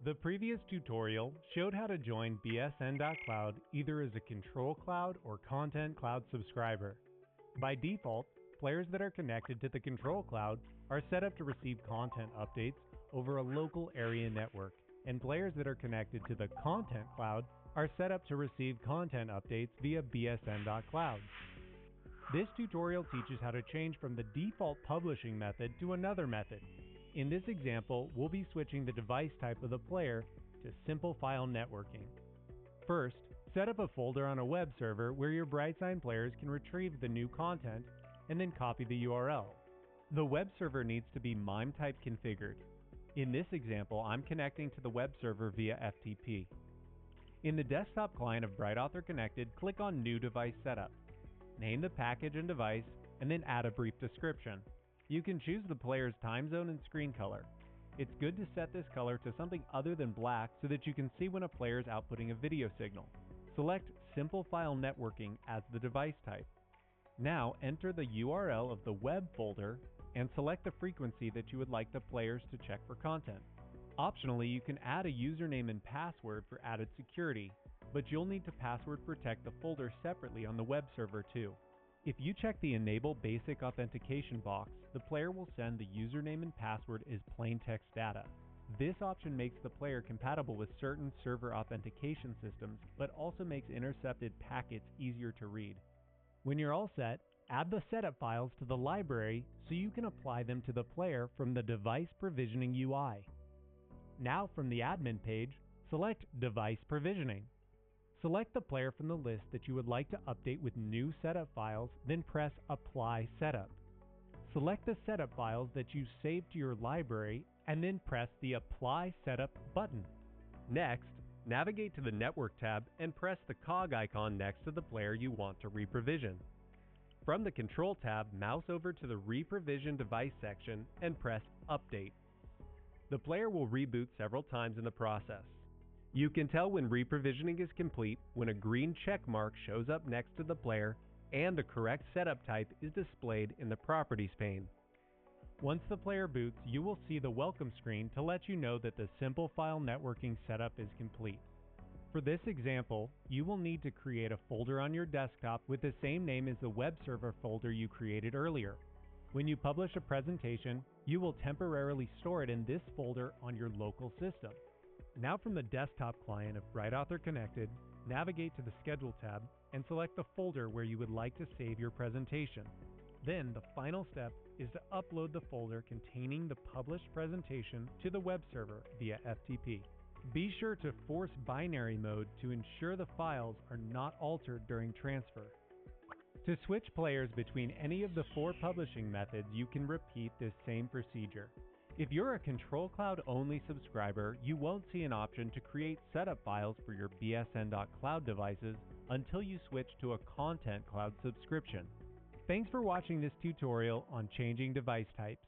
The previous tutorial showed how to join BSN.Cloud either as a Control Cloud or Content Cloud subscriber. By default, players that are connected to the Control Cloud are set up to receive content updates over a local area network, and players that are connected to the Content Cloud are set up to receive content updates via BSN.Cloud. This tutorial teaches how to change from the default publishing method to another method. In this example, we'll be switching the device type of the player to Simple File Networking. First, set up a folder on a web server where your BrightSign players can retrieve the new content and then copy the URL. The web server needs to be MIME type configured. In this example, I'm connecting to the web server via FTP. In the desktop client of BrightAuthor Connected, click on New Device Setup. Name the package and device, and then add a brief description. You can choose the player's time zone and screen color. It's good to set this color to something other than black so that you can see when a player is outputting a video signal. Select Simple File Networking as the device type. Now enter the URL of the web folder and select the frequency that you would like the players to check for content. Optionally, you can add a username and password for added security, but you'll need to password protect the folder separately on the web server too. If you check the Enable Basic Authentication box, the player will send the username and password as plain text data. This option makes the player compatible with certain server authentication systems, but also makes intercepted packets easier to read. When you're all set, add the setup files to the library so you can apply them to the player from the Device Provisioning UI. Now from the admin page, select Device Provisioning. Select the player from the list that you would like to update with new setup files, then press Apply Setup. Select the setup files that you saved to your library, and then press the Apply Setup button. Next, navigate to the Network tab and press the cog icon next to the player you want to reprovision. From the Control tab, mouse over to the Reprovision Device section and press Update. The player will reboot several times in the process. You can tell when reprovisioning is complete when a green check mark shows up next to the player and the correct setup type is displayed in the Properties pane. Once the player boots, you will see the welcome screen to let you know that the Simple File Networking setup is complete. For this example, you will need to create a folder on your desktop with the same name as the web server folder you created earlier. When you publish a presentation, you will temporarily store it in this folder on your local system. Now from the desktop client of BrightAuthor Connected, navigate to the Schedule tab and select the folder where you would like to save your presentation. Then the final step is to upload the folder containing the published presentation to the web server via FTP. Be sure to force binary mode to ensure the files are not altered during transfer. To switch players between any of the 4 publishing methods, you can repeat this same procedure. If you're a Control Cloud only subscriber, you won't see an option to create setup files for your BSN.Cloud devices until you switch to a Content Cloud subscription. Thanks for watching this tutorial on changing device types.